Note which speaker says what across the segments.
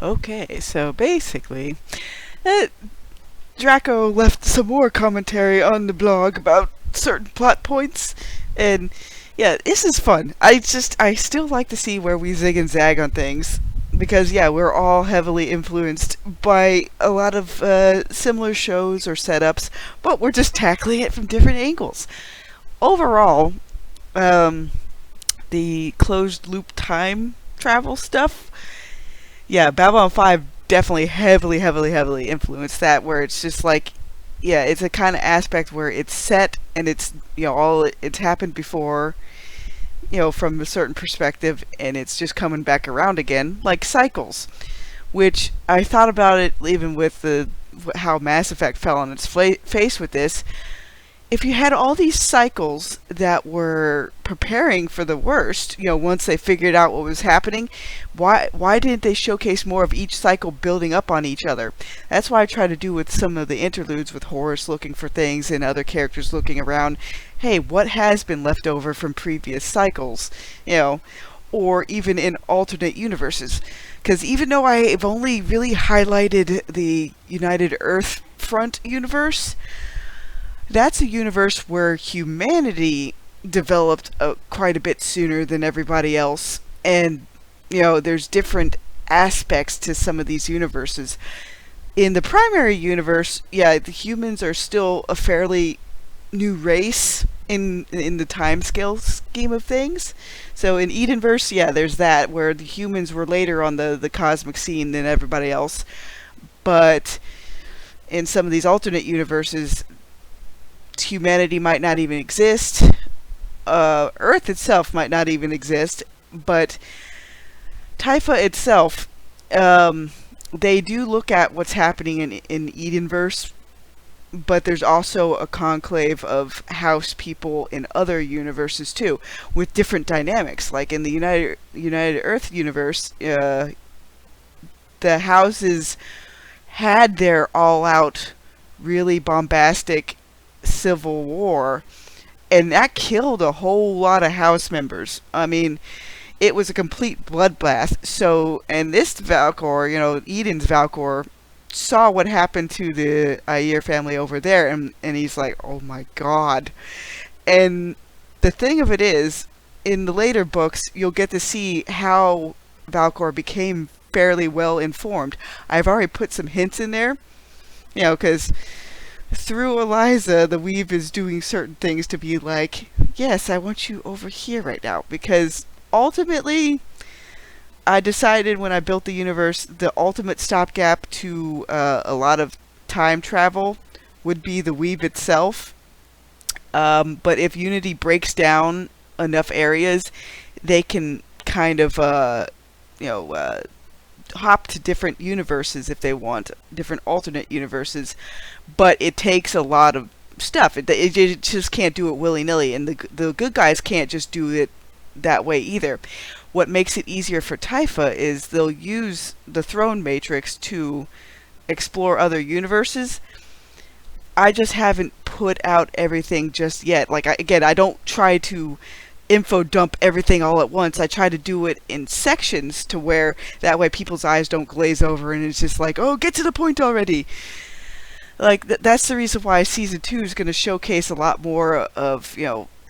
Speaker 1: Okay, so basically, uh, Draco left some more commentary on the blog about certain plot points, and yeah, this is fun. I still like to see where we zig and zag on things, because yeah, we're all heavily influenced by a lot of similar shows or setups, but we're just tackling it from different angles. Overall, um, the closed loop time travel stuff, yeah, Babylon 5 definitely heavily influenced that, where it's just like, yeah, it's a kind of aspect where it's set and it's, all it's happened before, from a certain perspective, and it's just coming back around again, like cycles, which I thought about it even with the how Mass Effect fell on its face with this. If you had all these cycles that were preparing for the worst, once they figured out what was happening, why didn't they showcase more of each cycle building up on each other? That's why I try to do with some of the interludes with Horus looking for things and other characters looking around. Hey, what has been left over from previous cycles? Or even in alternate universes. Because even though I've only really highlighted the United Earth Front universe, that's a universe where humanity developed quite a bit sooner than everybody else. And, there's different aspects to some of these universes. In the primary universe, yeah, the humans are still a fairly new race in the timescale scheme of things. So in Edenverse, yeah, there's that, where the humans were later on the cosmic scene than everybody else. But in some of these alternate universes, humanity might not even exist. Earth itself might not even exist, but Typha itself, they do look at what's happening in Edenverse, but there's also a conclave of house people in other universes too, with different dynamics. Like in the United Earth universe, the houses had their all-out, really bombastic civil war, and that killed a whole lot of house members. I mean, it was a complete bloodbath. So, and this Valkor, Eden's Valkor, saw what happened to the Ayer family over there, and he's like, oh my god. And the thing of it is, in the later books, you'll get to see how Valkor became fairly well informed. I've already put some hints in there, because through Eliza, the Weave is doing certain things to be like, yes, I want you over here right now. Because ultimately, I decided when I built the universe, the ultimate stopgap to a lot of time travel would be the Weave itself. But if Unity breaks down enough areas, they can kind of, hop to different universes if they want, different alternate universes, but it takes a lot of stuff. It just can't do it willy-nilly, and the good guys can't just do it that way either. What makes it easier for Typha is they'll use the throne matrix to explore other universes. I just haven't put out everything just yet. Like, I don't try to info dump everything all at once. I try to do it in sections to where that way people's eyes don't glaze over and it's just like, oh, get to the point already. Like, that's the reason why season 2 is going to showcase a lot more of,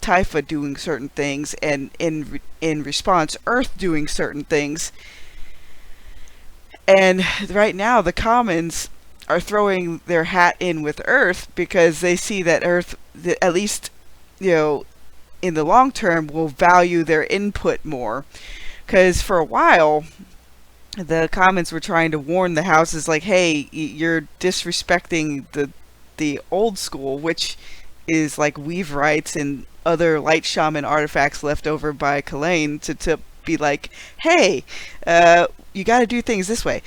Speaker 1: Typha doing certain things, and in response, Earth doing certain things. And right now, the Commons are throwing their hat in with Earth because they see that Earth, at least, in the long term, will value their input more. Because for a while, the Commons were trying to warn the houses, like, hey, you're disrespecting the old school, which is like Weave rights and other light shaman artifacts left over by Kalain to be like, hey, you got to do things this way.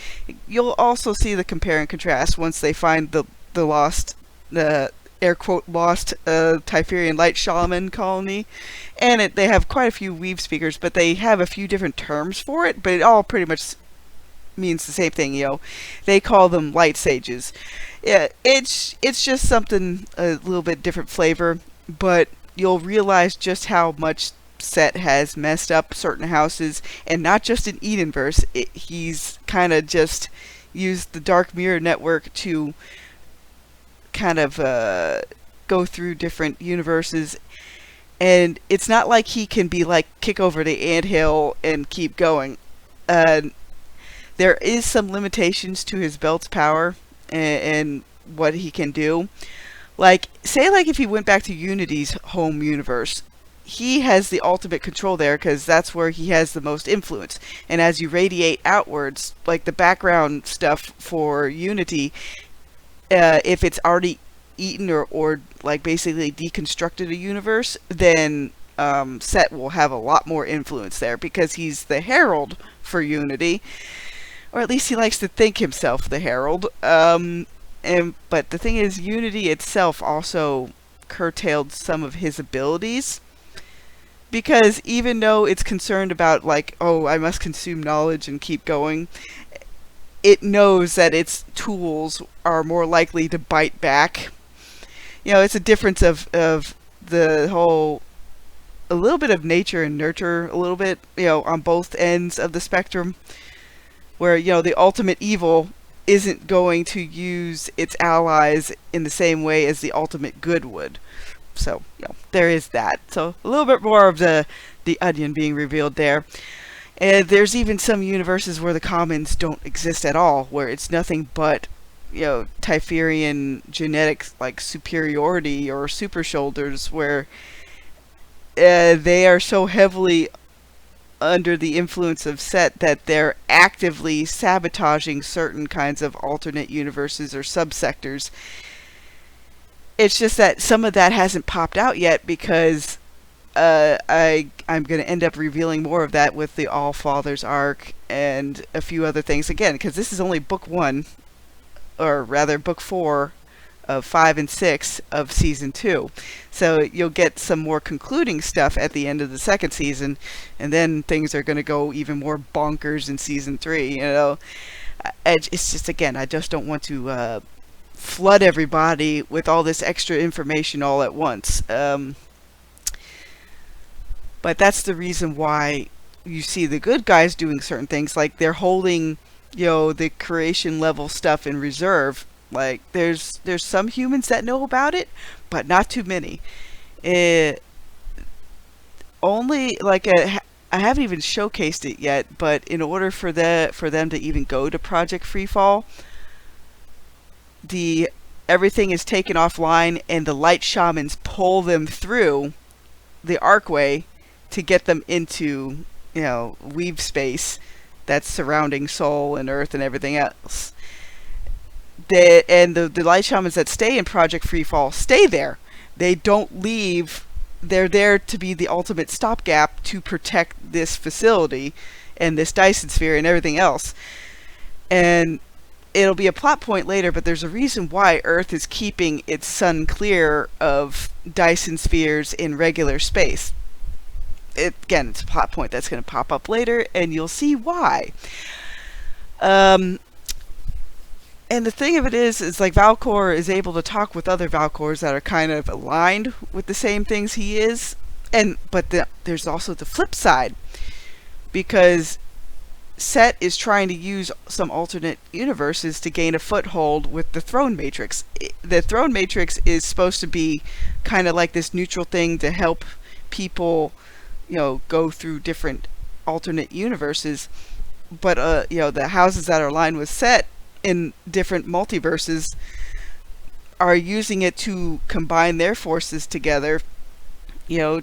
Speaker 1: You'll also see the compare and contrast once they find the lost, air quote, lost Typherian light shaman colony. And they have quite a few Weave speakers, but they have a few different terms for it, but it all pretty much means the same thing, They call them light sages. Yeah, it's just something a little bit different flavor, but you'll realize just how much Set has messed up certain houses, and not just in Edenverse. He's kind of just used the Dark Mirror network to kind of go through different universes, and it's not like he can be like kick over the anthill and keep going. Uh, there is some limitations to his belt's power and what he can do. Like, say, like if he went back to Unity's home universe, he has the ultimate control there because that's where he has the most influence. And as you radiate outwards, like the background stuff for Unity, if it's already eaten or like basically deconstructed a universe, then Set will have a lot more influence there because he's the herald for Unity, or at least he likes to think himself the herald. But the thing is, Unity itself also curtailed some of his abilities, because even though it's concerned about like, oh, I must consume knowledge and keep going, it knows that its tools are more likely to bite back. You know, it's a difference of the whole, a little bit of nature and nurture, a little bit, you know, on both ends of the spectrum, where, you know, the ultimate evil isn't going to use its allies in the same way as the ultimate good would. So, you know, there is that. So a little bit more of the onion being revealed there. And there's even some universes where the commons don't exist at all, where it's nothing but, you know, Typherian genetics like superiority or super shoulders, where they are so heavily under the influence of Set that they're actively sabotaging certain kinds of alternate universes or subsectors. It's just that some of that hasn't popped out yet because I'm going to end up revealing more of that with the All Fathers arc and a few other things. Again, because this is only book 1, or rather book 4 of 5 and 6 of season 2. So you'll get some more concluding stuff at the end of the second season, and then things are going to go even more bonkers in season 3. You know, it's just, again, I just don't want to flood everybody with all this extra information all at once. But that's the reason why you see the good guys doing certain things, like they're holding, you know, the creation level stuff in reserve. Like there's some humans that know about it, but not too many. Only like I haven't even showcased it yet, but in order for them to even go to Project Freefall, everything is taken offline and the light shamans pull them through the arcway to get them into, you know, weave space that's surrounding Soul and Earth and everything else. The light shamans that stay in Project Freefall stay there. They don't leave. They're there to be the ultimate stopgap to protect this facility and this Dyson sphere and everything else. And it'll be a plot point later, but there's a reason why Earth is keeping its sun clear of Dyson spheres in regular space. Again, it's a plot point that's going to pop up later, and you'll see why. And the thing of it is like Valcor is able to talk with other Valcors that are kind of aligned with the same things he is. But there's also the flip side, because Set is trying to use some alternate universes to gain a foothold with the Throne Matrix. The Throne Matrix is supposed to be kind of like this neutral thing to help people, you know, go through different alternate universes. But you know, the houses that are aligned with Set in different multiverses are using it to combine their forces together, you know,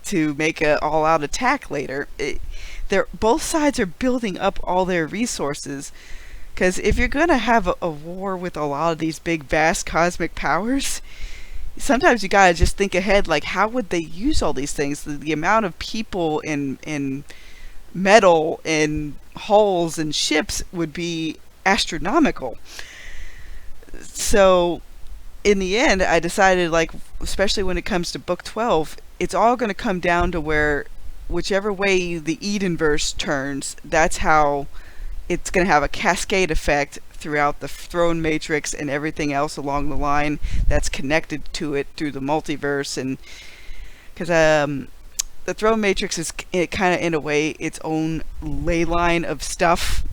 Speaker 1: to make an all-out attack later. Both sides are building up all their resources, because if you're going to have a war with a lot of these big, vast cosmic powers, sometimes you gotta just think ahead, like how would they use all these things? The amount of people in metal and hulls and ships would be astronomical. So in the end, I decided, like, especially when it comes to book 12, it's all going to come down to where whichever way the Edenverse turns, that's how it's going to have a cascade effect throughout the Throne Matrix and everything else along the line that's connected to it through the multiverse. And because the Throne Matrix is kind of in a way its own ley line of stuff,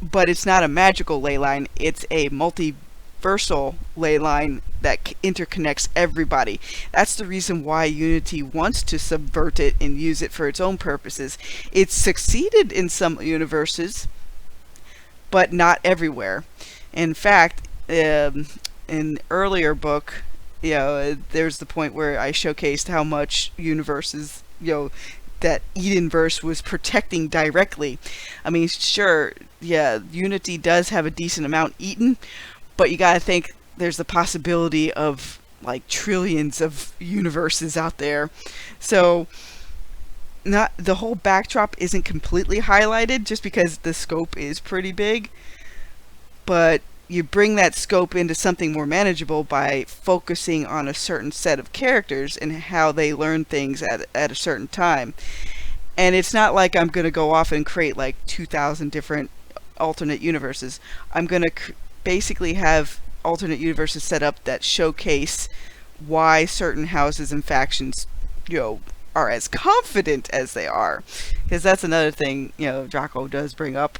Speaker 1: but it's not a magical ley line. It's a multiversal ley line that interconnects everybody. That's the reason why Unity wants to subvert it and use it for its own purposes. It's succeeded in some universes, but not everywhere. In fact, in earlier book, there's the point where I showcased how much universes, that Edenverse was protecting directly. I mean, sure, Unity does have a decent amount eaten, but you gotta think there's the possibility of like trillions of universes out there. So not the whole backdrop isn't completely highlighted just because the scope is pretty big, but you bring that scope into something more manageable by focusing on a certain set of characters and how they learn things at a certain time. And it's not like I'm going to go off and create like 2,000 different alternate universes. I'm going to basically have alternate universes set up that showcase why certain houses and factions, are as confident as they are. Because that's another thing, Draco does bring up.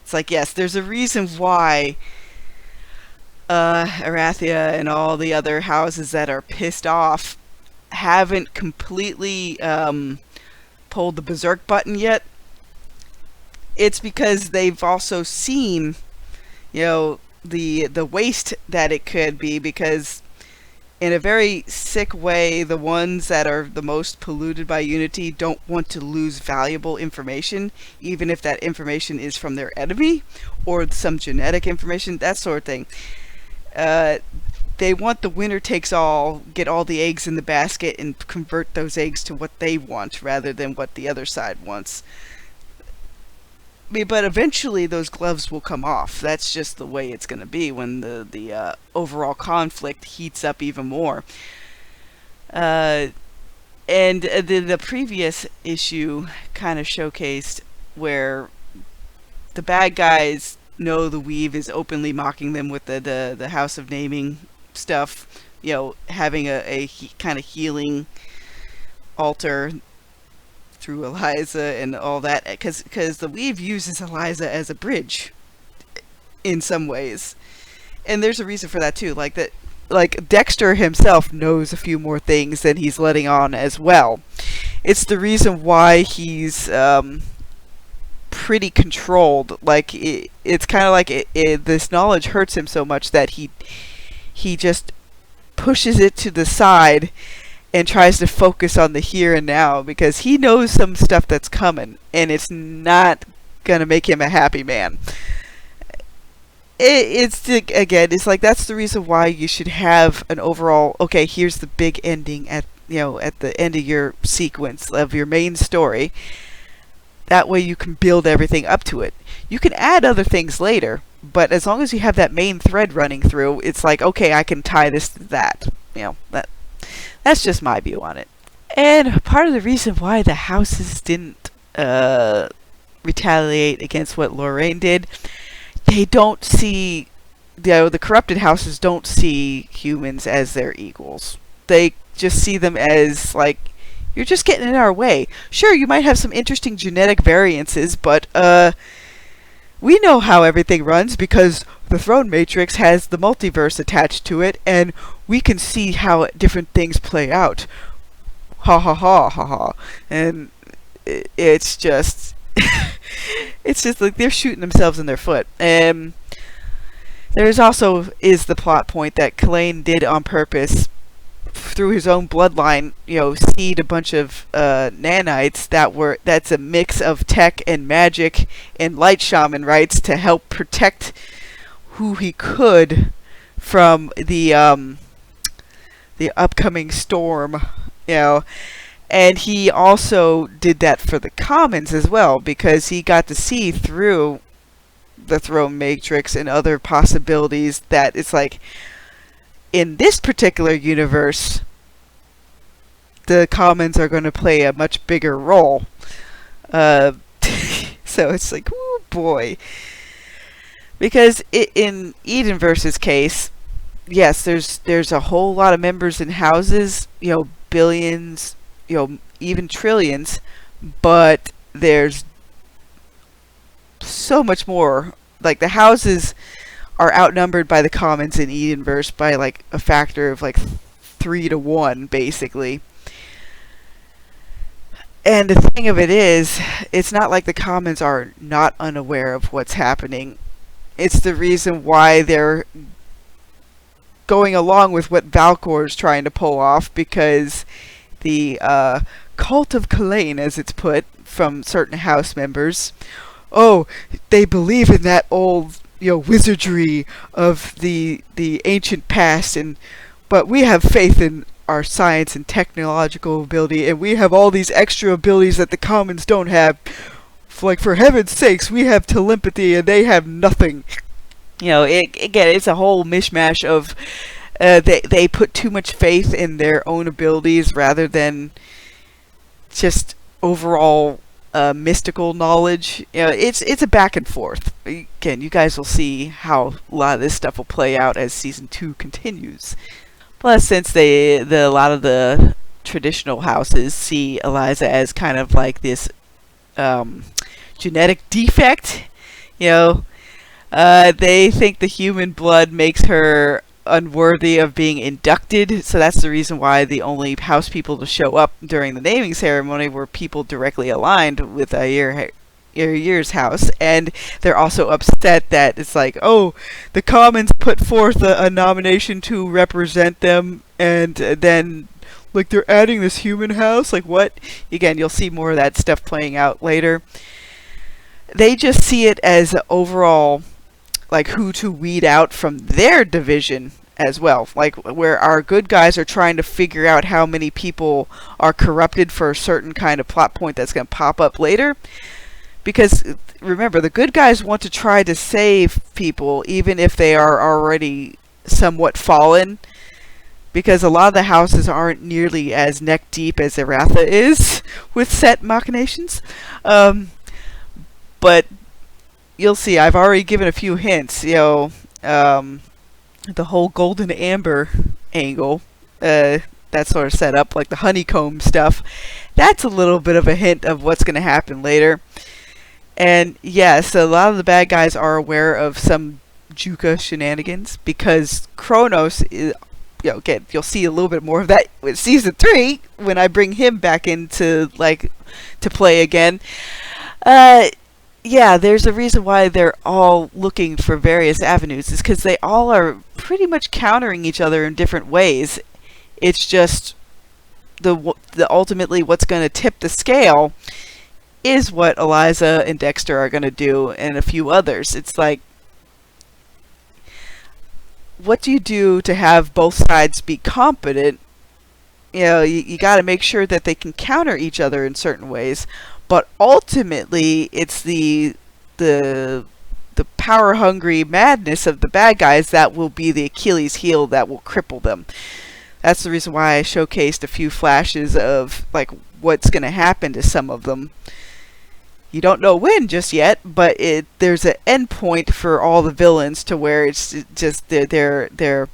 Speaker 1: It's like, yes, there's a reason why Arathia and all the other houses that are pissed off haven't completely pulled the berserk button yet. It's because they've also seen, the waste that it could be, because in a very sick way, the ones that are the most polluted by Unity don't want to lose valuable information, even if that information is from their enemy or some genetic information, that sort of thing. They want the winner takes all, get all the eggs in the basket and convert those eggs to what they want rather than what the other side wants. But eventually those gloves will come off. That's just the way it's going to be when the overall conflict heats up even more. And the previous issue kind of showcased where the bad guys know the Weave is openly mocking them with the House of Naming stuff, having a kind of healing altar through Eliza and all that, because the Weave uses Eliza as a bridge in some ways, and there's a reason for that too. Like Dexter himself knows a few more things than he's letting on as well. It's the reason why he's pretty controlled. Like it's kind of like this knowledge hurts him so much that he just pushes it to the side and tries to focus on the here and now, because he knows some stuff that's coming and it's not gonna make him a happy man. It's like that's the reason why you should have an overall, okay, here's the big ending at the end of your sequence of your main story. That way you can build everything up to it. You can add other things later, but as long as you have that main thread running through, it's like, okay, I can tie this to that. That's just my view on it. And part of the reason why the houses didn't retaliate against what Lorain did, they don't see, the corrupted houses don't see humans as their equals. They just see them as like, you're just getting in our way. Sure, you might have some interesting genetic variances, but we know how everything runs because the Throne Matrix has the multiverse attached to it, and we can see how different things play out. Ha ha ha ha ha. And it's just it's just like they're shooting themselves in their foot. And there's also the plot point that Kalain did on purpose through his own bloodline, seed a bunch of nanites that's a mix of tech and magic and light shaman rights to help protect who he could from the upcoming storm, and he also did that for the commons as well, because he got to see through the Throne Matrix and other possibilities that it's like, in this particular universe, the commons are going to play a much bigger role. So it's like, oh boy. Because in Edenverse's case, yes, there's a whole lot of members in houses, billions, even trillions, but there's so much more. Like, the houses are outnumbered by the commons in Edenverse by like a factor of like 3 to 1, basically. And the thing of it is, it's not like the commons are not unaware of what's happening. It's the reason why they're going along with what Valkor's trying to pull off, because the cult of Kalain, as it's put, from certain house members, oh, they believe in that old, wizardry of the ancient past, but we have faith in our science and technological ability, and we have all these extra abilities that the commons don't have. Like, for heaven's sakes, we have telepathy and they have nothing. Again, it's a whole mishmash of they put too much faith in their own abilities rather than just overall mystical knowledge. It's a back and forth. Again, you guys will see how a lot of this stuff will play out as season 2 continues. Plus, since a lot of the traditional houses see Eliza as kind of like this genetic defect, they think the human blood makes her unworthy of being inducted, so that's the reason why the only house people to show up during the naming ceremony were people directly aligned with Year's house. And they're also upset that it's like, oh, the commons put forth a nomination to represent them, and then like they're adding this human house, like what? Again, you'll see more of that stuff playing out later. They just see it as overall like who to weed out from their division as well, like where our good guys are trying to figure out how many people are corrupted for a certain kind of plot point that's going to pop up later. Because remember, the good guys want to try to save people even if they are already somewhat fallen, because a lot of the houses aren't nearly as neck deep as Eratha is with set machinations. But you'll see, I've already given a few hints. The whole golden amber angle, that sort of set up, like the honeycomb stuff, that's a little bit of a hint of what's going to happen later. And yes, a lot of the bad guys are aware of some Juka shenanigans, because Kronos is, again, you'll see a little bit more of that with season 3 when I bring him back into to play again. Yeah, there's a reason why they're all looking for various avenues. It's because they all are pretty much countering each other in different ways. It's just the ultimately what's going to tip the scale is what Eliza and Dexter are going to do, and a few others. It's like, what do you do to have both sides be competent? You got to make sure that they can counter each other in certain ways. But ultimately, it's the power-hungry madness of the bad guys that will be the Achilles heel that will cripple them. That's the reason why I showcased a few flashes of like what's going to happen to some of them. You don't know when just yet, but there's an end point for all the villains to where it's just their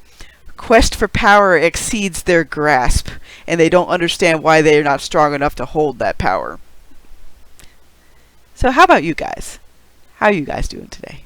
Speaker 1: quest for power exceeds their grasp, and they don't understand why they're not strong enough to hold that power. So how about you guys? How are you guys doing today?